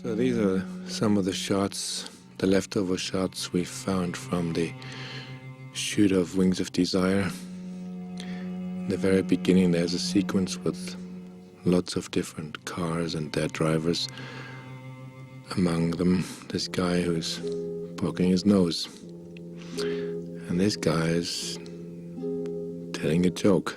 So these are some of the shots, the leftover shots we found from the shoot of Wings of Desire. In the very beginning there's a sequence with lots of different cars and their drivers. Among them this guy who's poking his nose. And this guy is telling a joke.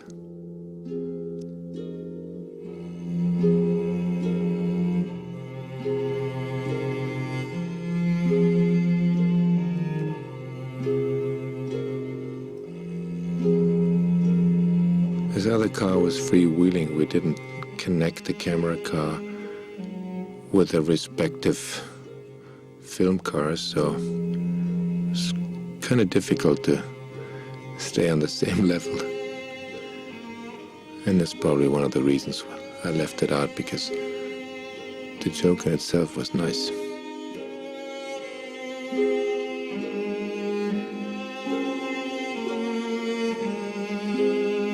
This other car was freewheeling. We didn't connect the camera car with the respective film cars, so it's kind of difficult to stay on the same level. And that's probably one of the reasons I left it out, because the joke in itself was nice.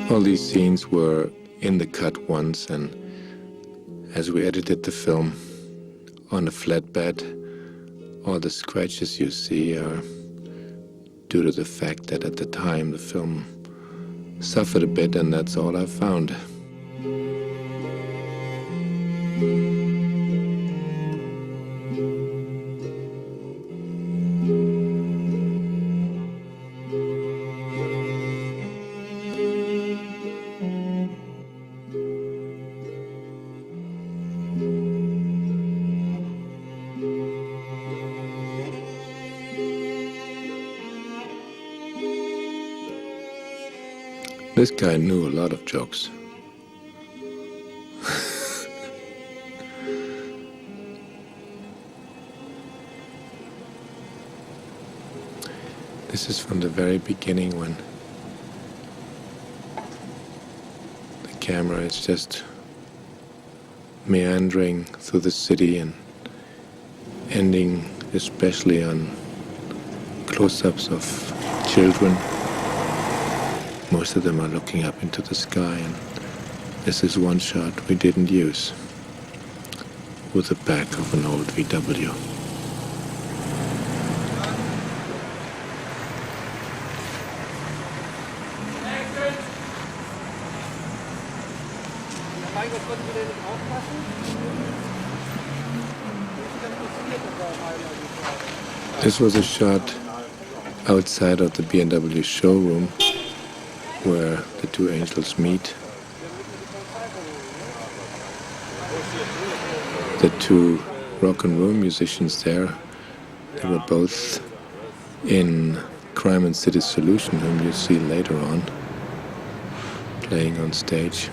All these scenes were in the cut once, and as we edited the film on a flatbed, all the scratches you see are due to the fact that at the time the film suffered a bit, and that's all I found. This guy knew a lot of jokes. This is from the very beginning, when the camera is just meandering through the city and ending especially on close-ups of children. Most of them are looking up into the sky, and this is one shot we didn't use, with the back of an old VW. This was a shot outside of the BMW showroom, where the two angels meet. The two rock and roll musicians there, they were both in Crime and City Solution, whom you'll see later on, playing on stage.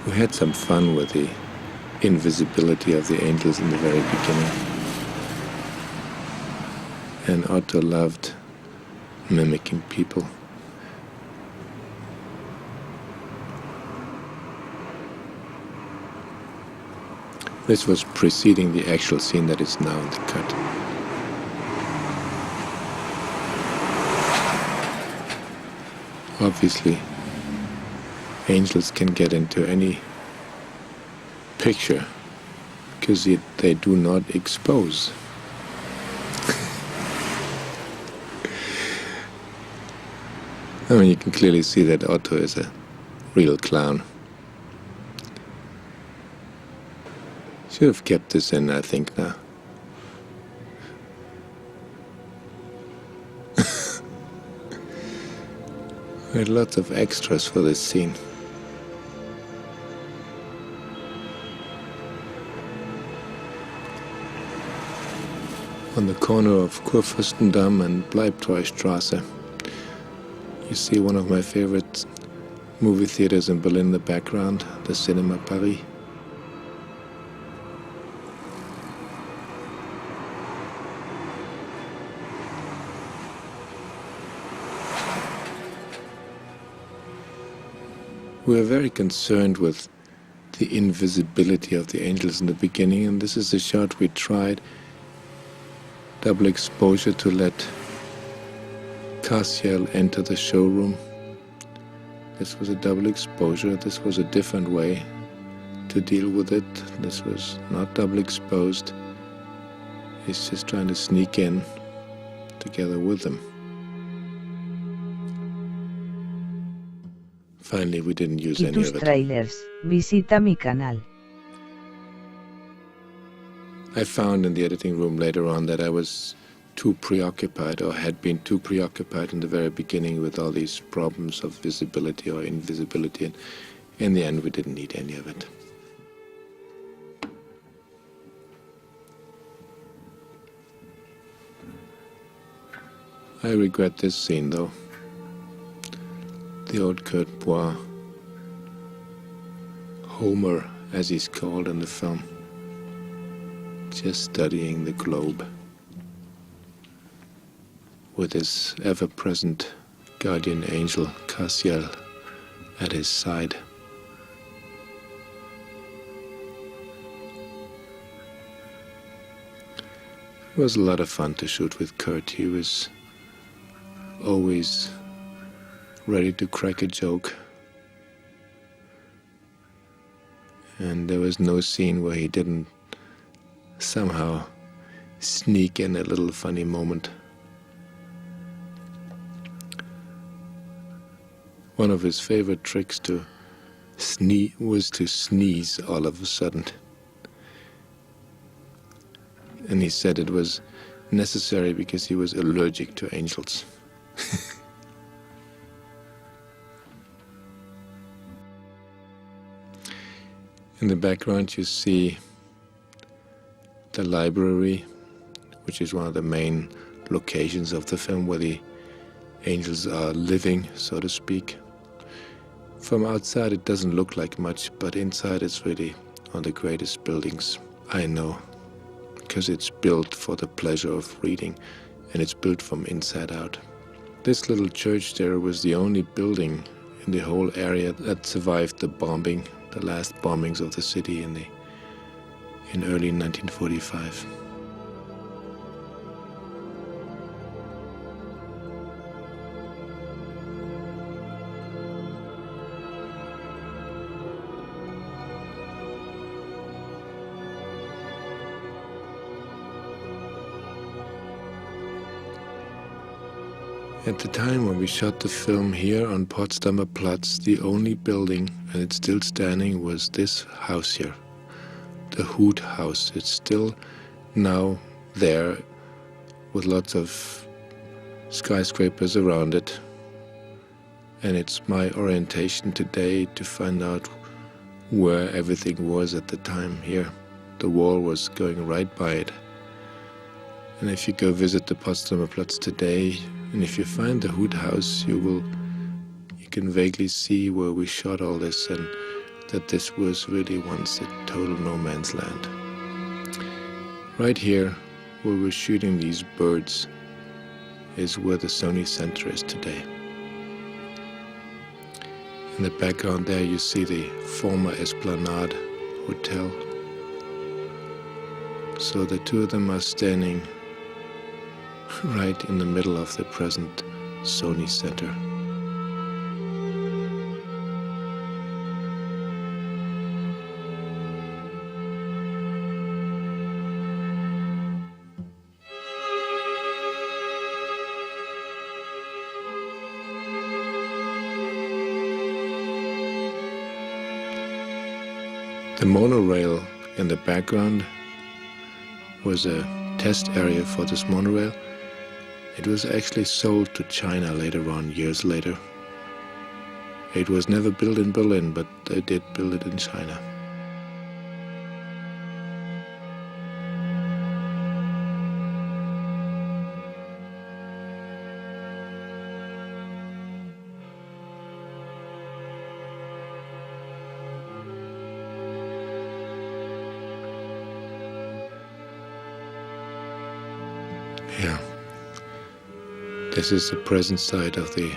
We had some fun with the invisibility of the angels in the very beginning. And Otto loved mimicking people. This was preceding the actual scene that is now in the cut. Obviously, angels can get into any picture because they do not expose. I mean, you can clearly see that Otto is a real clown. Should have kept this in, I think, now. We had lots of extras for this scene. On the corner of Kurfürstendamm and Bleibtreustraße, you see one of my favorite movie theaters in Berlin in the background, the Cinema Paris. We were very concerned with the invisibility of the angels in the beginning, and this is a shot we tried, double exposure, to let CIELO enter the showroom. This was a double exposure. This was a different way to deal with it. This was not double exposed. He's just trying to sneak in together with them. Finally, we didn't use any tus of it. trailers, visita mi canal. I found in the editing room later on that I was too preoccupied, or had been too preoccupied in the very beginning with all these problems of visibility or invisibility, and in the end we didn't need any of it. I regret this scene though. The old Kurt Bois, Homer as he's called in the film, just studying the globe with his ever-present guardian angel, CIELO, at his side. It was a lot of fun to shoot with Kurt. He was always ready to crack a joke, and there was no scene where he didn't somehow sneak in a little funny moment. One of his favorite tricks was to sneeze all of a sudden. And he said it was necessary because he was allergic to angels. In the background you see the library, which is one of the main locations of the film where the angels are living, so to speak. From outside it doesn't look like much, but inside it's really one of the greatest buildings I know, because it's built for the pleasure of reading, and it's built from inside out. This little church there was the only building in the whole area that survived the bombing, the last bombings of the city in early 1945. At the time when we shot the film here on Potsdamer Platz, the only building, and it's still standing, was this house here, the Hut House. It's still now there with lots of skyscrapers around it, and it's my orientation today to find out where everything was at the time here. The wall was going right by it. And if you go visit the Potsdamer Platz today, and if you find the Hut House, you can vaguely see where we shot all this, and that this was really once a total no man's land. Right here, where we're shooting these birds, is where the Sony Center is today. In the background there you see the former Esplanade Hotel. So the two of them are standing right in the middle of the present Sony Center. The monorail in the background was a test area for this monorail. It was actually sold to China later on, years later. It was never built in Berlin, but they did build it in China. Yeah. This is the present site of the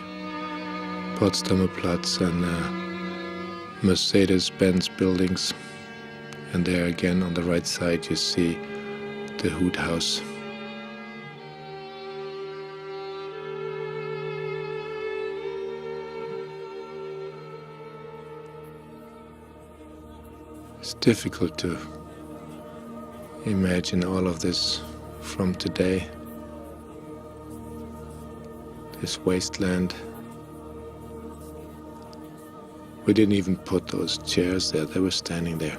Potsdamer Platz and Mercedes-Benz buildings. And there again on the right side you see the Hut House. It's difficult to imagine all of this from today. This wasteland. We didn't even put those chairs there, they were standing there.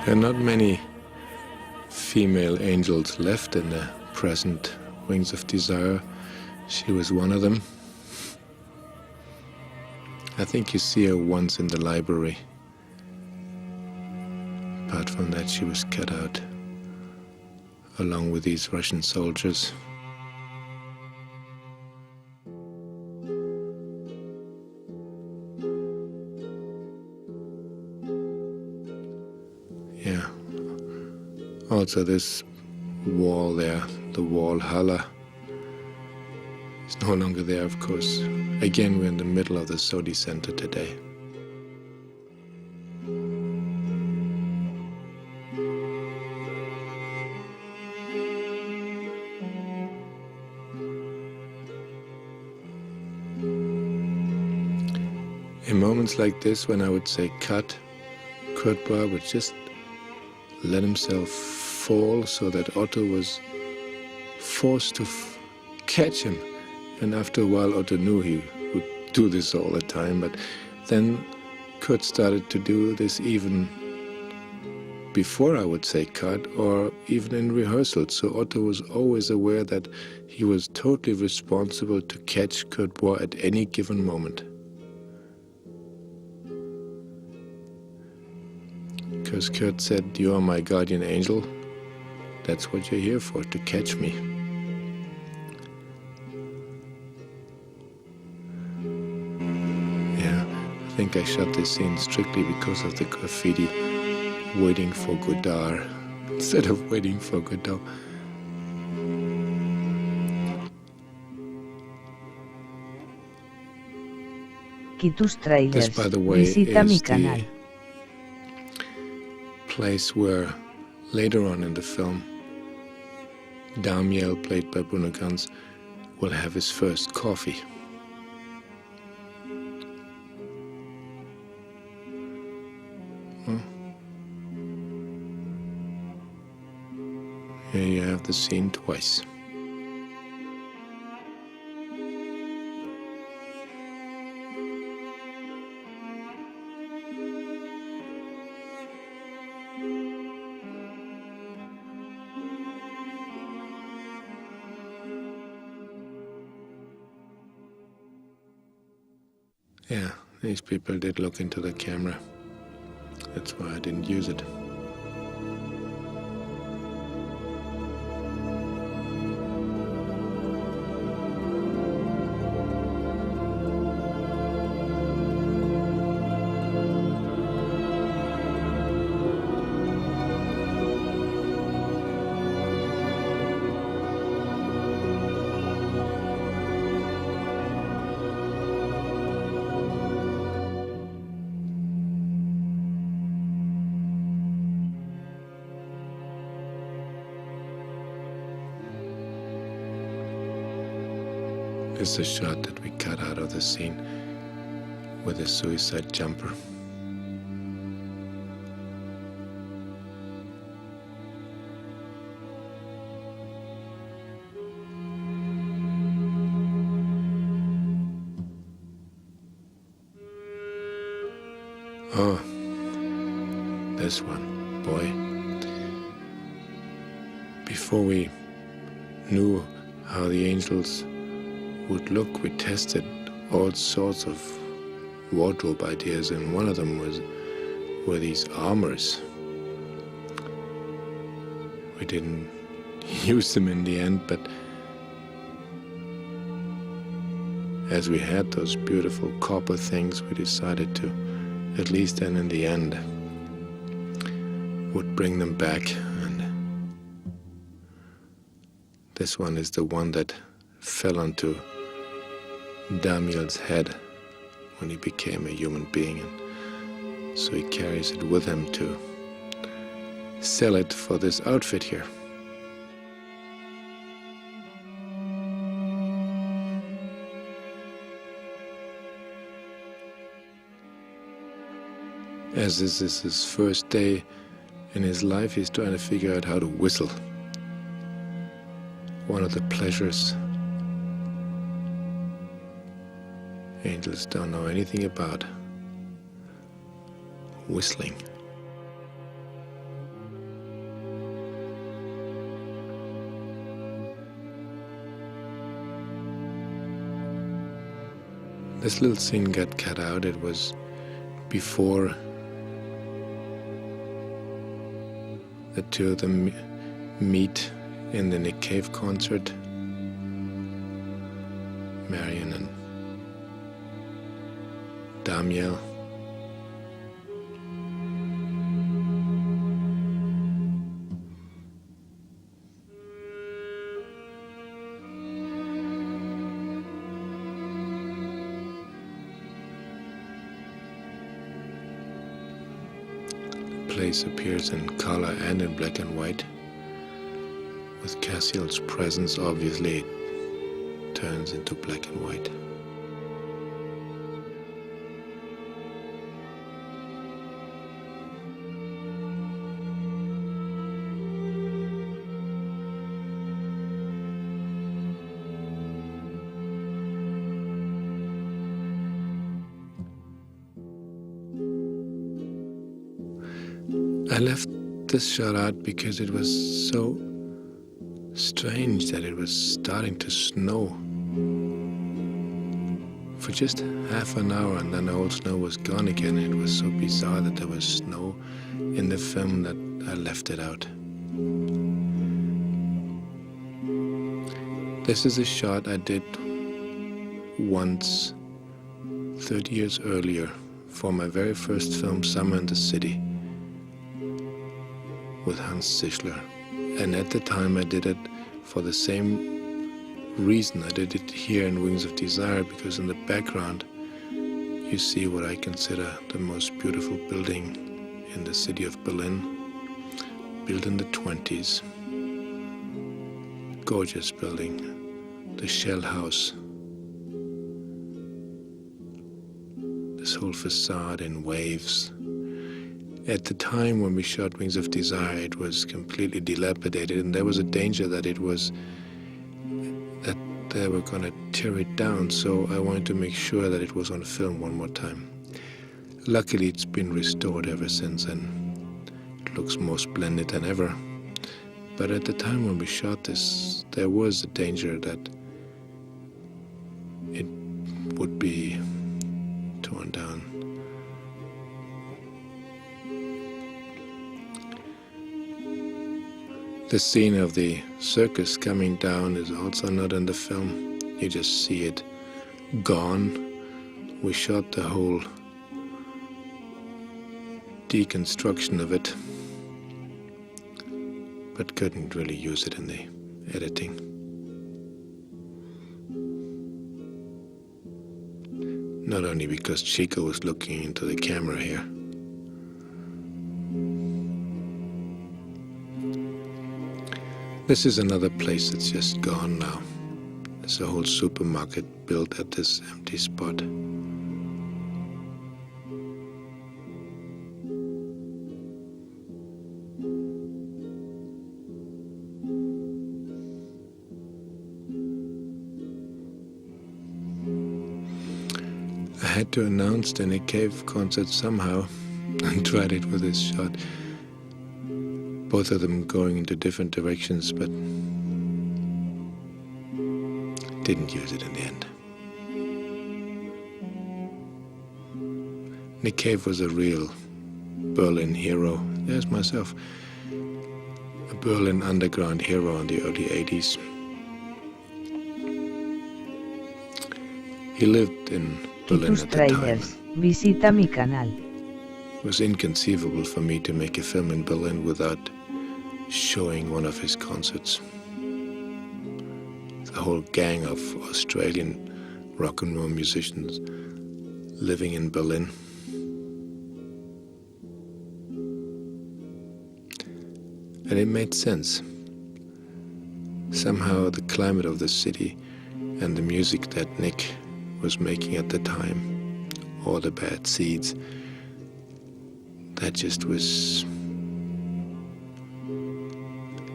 There are not many female angels left in the present Wings of Desire. She was one of them. I think you see her once in the library. Apart from that, she was cut out along with these Russian soldiers. Yeah. Also this wall there, the wall Halle, is no longer there, of course. Again, we're in the middle of the Sodi Center today. In moments like this, when I would say cut, Kurt Boer would just let himself fall so that Otto was forced to catch him. And after a while, Otto knew he would do this all the time, but then Kurt started to do this even before I would say cut, or even in rehearsal. So Otto was always aware that he was totally responsible to catch Kurt Boer at any given moment. Because Kurt said, "You are my guardian angel. That's what you're here for, to catch me." Yeah, I think I shot this scene strictly because of the graffiti, "Waiting for Godard," instead of "Waiting for Godot." Quitus Trailers. This, by the way, Visita mi is canal. the place where later on in the film Damiel, played by Bruno Ganz, will have his first coffee. Here you have the scene twice. Yeah, these people did look into the camera. That's why I didn't use it. This is a shot that we cut out of the scene with a suicide jumper. Oh, this one, boy. Before we knew how the angels would look, we tested all sorts of wardrobe ideas, and one of them were these armors. We didn't use them in the end, but as we had those beautiful copper things, we decided to, at least then in the end, would bring them back This one is the one that fell onto Daniel's head when he became a human being, and so he carries it with him to sell it for this outfit here. As this is his first day in his life, he's trying to figure out how to whistle. One of the pleasures angels don't know anything about: whistling. This little scene got cut out. It was before the two of them meet in the Nick Cave concert, Marion and Daniel. The place appears in color and in black and white. With Cassiel's presence, obviously, it turns into black and white. I left this shot out because it was so strange that it was starting to snow for just half an hour, and then all snow was gone again. It was so bizarre that there was snow in the film that I left it out. This is a shot I did once 30 years earlier for my very first film, Summer in the City, with Hans Zischler. And at the time I did it for the same reason I did it here in Wings of Desire, because in the background you see what I consider the most beautiful building in the city of Berlin, built in the 20s. Gorgeous building, the Shell House. This whole facade in waves. At the time when we shot Wings of Desire, it was completely dilapidated, and there was a danger that they were going to tear it down, so I wanted to make sure that it was on film one more time. Luckily, it's been restored ever since, and it looks more splendid than ever. But at the time when we shot this, there was a danger that it would be torn down. The scene of the circus coming down is also not in the film. You just see it gone. We shot the whole deconstruction of it, but couldn't really use it in the editing. Not only because Chico was looking into the camera here. This is another place that's just gone now. There's a whole supermarket built at this empty spot. I had to announce the Nick Cave concert somehow and tried it with this shot. Both of them going into different directions, but didn't use it in the end. Nick Cave was a real Berlin hero. There's myself, a Berlin underground hero in the early 80s. He lived in Berlin at the time. Visita mi canal. It was inconceivable for me to make a film in Berlin without showing one of his concerts. a whole gang of Australian rock and roll musicians living in Berlin. And it made sense. Somehow the climate of the city and the music that Nick was making at the time, all the bad seeds, that just was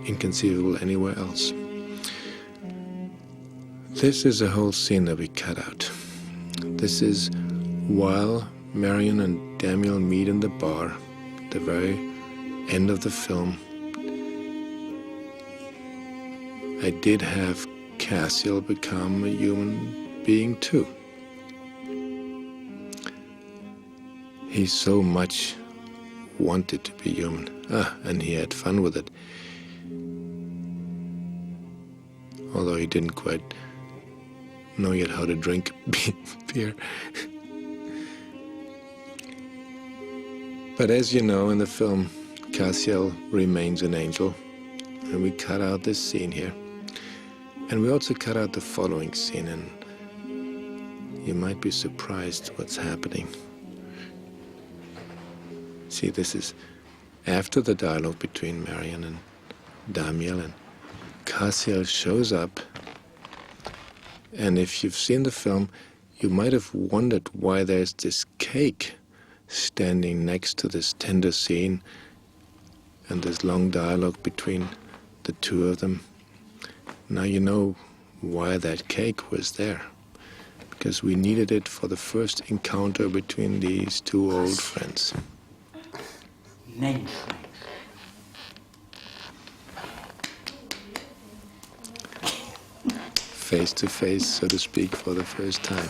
inconceivable anywhere else. This is a whole scene that we cut out. This is while Marion and Daniel meet in the bar, the very end of the film. I did have Cassiel become a human being too. He so much wanted to be human, and he had fun with it. Although he didn't quite know yet how to drink beer. But as you know, in the film, Cassiel remains an angel, and we cut out this scene here. And we also cut out the following scene, and you might be surprised what's happening. See, this is after the dialogue between Marion and Daniel, and Cassiel shows up. And if you've seen the film, you might have wondered why there's this cake standing next to this tender scene and this long dialogue between the two of them. Now you know why that cake was there. Because we needed it for the first encounter between these two old friends. Face to face, so to speak, for the first time.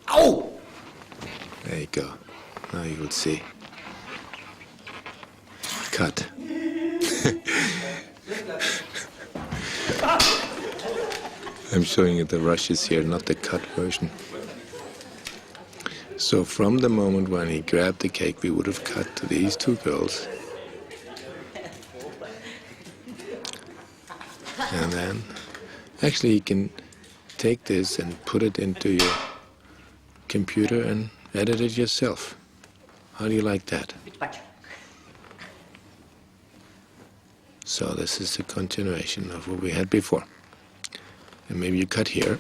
Ow! There you go. Now you will see. Cut. I'm showing you the rushes here, not the cut version. So from the moment when he grabbed the cake, we would have cut to these two girls. And then, actually you can take this and put it into your computer and edit it yourself. How do you like that? So this is the continuation of what we had before. And maybe you cut here.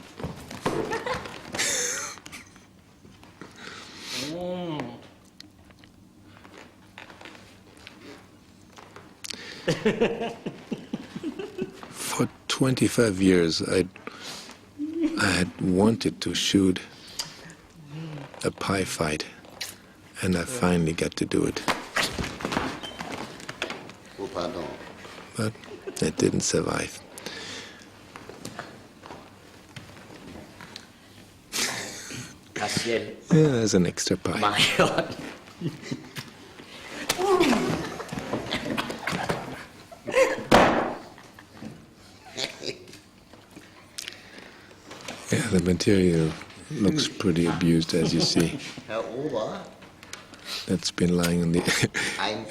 For 25 years, I had wanted to shoot a pie fight, and I finally got to do it. Oh, pardon. But it didn't survive. Cassiel. Yeah, there's an extra pie. My God. Yeah, the material looks pretty abused, as you see. Herr Ober. That's been lying on the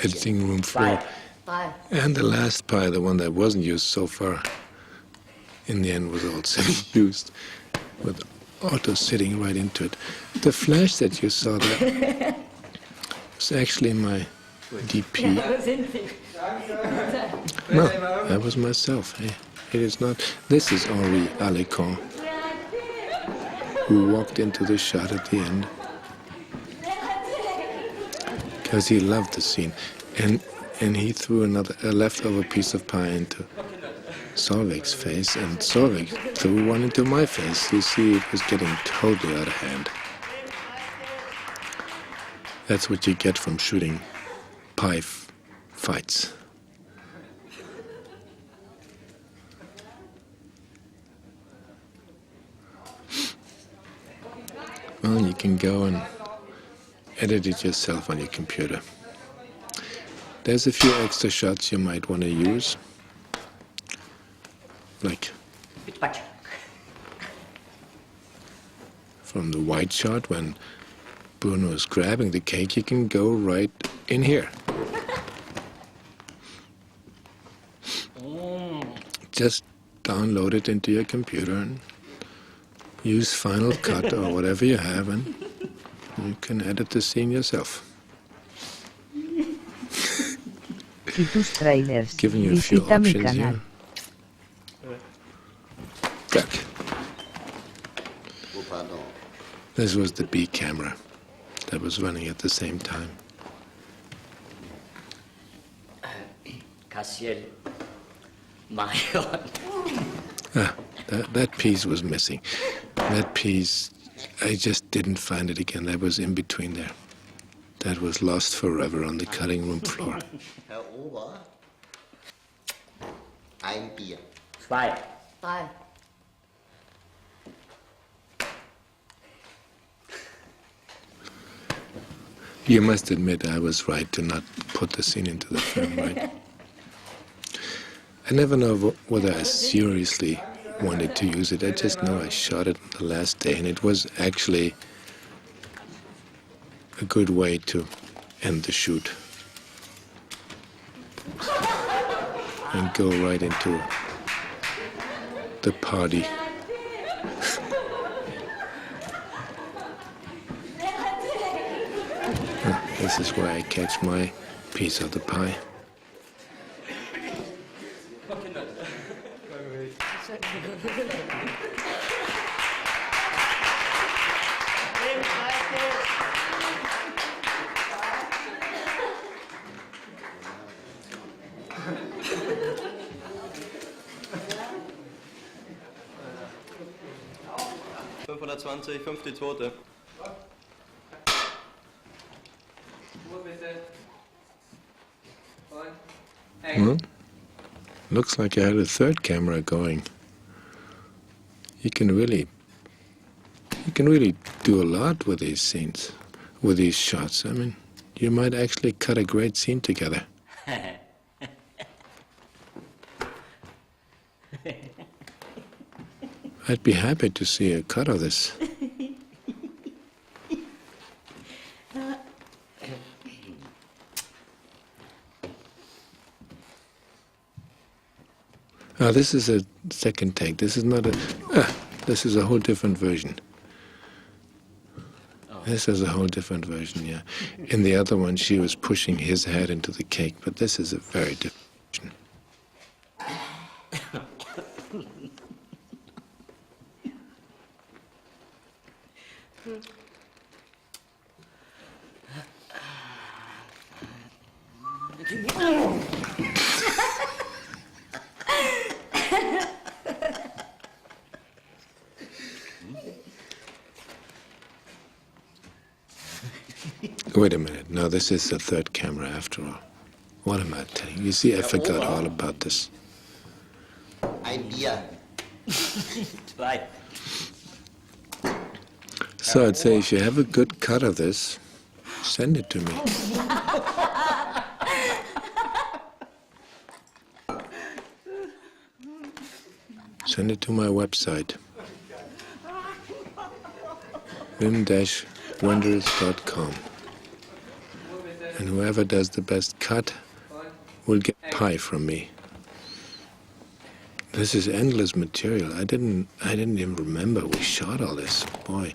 editing room floor. And the last pie, the one that wasn't used so far, in the end was also used, with Otto sitting right into it. The flash that you saw there was actually my DP. No, that was myself. Hey, it is not. This is Henri Alicon, who walked into the shot at the end because he loved the scene, and he threw a leftover piece of pie into Solveig's face, and Solveig threw one into my face. You see, it was getting totally out of hand. That's what you get from shooting pie fights. Well, you can go and edit it yourself on your computer. There's a few extra shots you might want to use. Like from the wide shot when Bruno is grabbing the cake, you can go right in here. just download it into your computer and use Final Cut or whatever you have, and you can edit the scene yourself. Y tus trailers. Giving you a few Visita mi options canal. here. Look, Oh, pardon. this was the B camera that was running at the same time. Cassiel, Marion. That piece was missing. That piece, I just didn't find it again. That was in between there. That was lost forever on the cutting room floor. Herr Ober, ein Bier. Zwei. Drei. You must admit I was right to not put the scene into the film, right? I never know whether I seriously wanted to use it. I just know I shot it the last day, and it was actually a good way to end the shoot and go right into the party. This is where I catch my piece of the pie. Fünf die Tote. Well, looks like I had a third camera going. You can really do a lot with these scenes, with these shots. I mean, you might actually cut a great scene together. I'd be happy to see a cut of this. This is a second take. This is not a... this is a whole different version. This is a whole different version, yeah. In the other one, she was pushing his head into the cake, but this is a very different version. Wait a minute. No, this is the third camera after all. What am I telling you? You see, I forgot all about this. Ein Bier. Zwei. So I'd say if you have a good cut of this, send it to me. Send it to my website, wim-wonders.com. And whoever does the best cut will get pie from me. This is endless material. I didn't even remember we shot all this. Boy.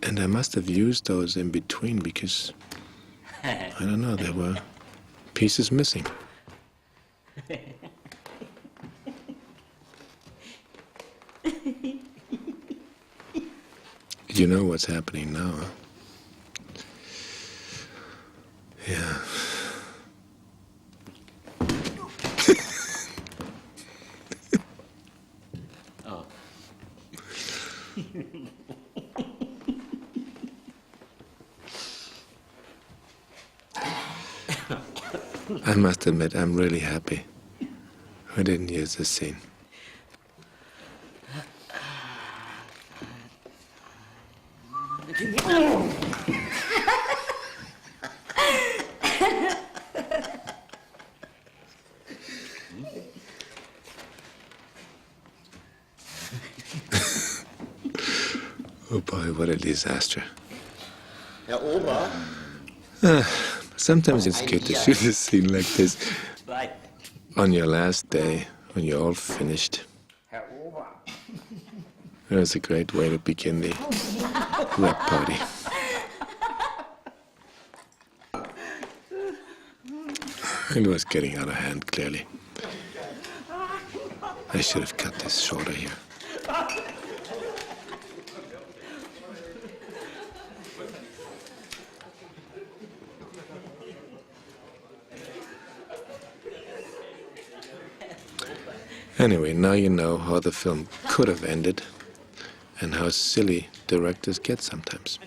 And I must have used those in between because, I don't know, there were pieces missing. You know what's happening now, huh? Yeah. Oh. I must admit, I'm really happy I didn't use this scene. Oh boy, what a disaster. Herr Ober, Sometimes it's good to shoot a scene like this Zwei. on your last day, when you're all finished, it was a great way to begin the rap party. It was getting out of hand, clearly. I should have cut this shorter here. Anyway, now you know how the film could have ended and how silly directors get sometimes.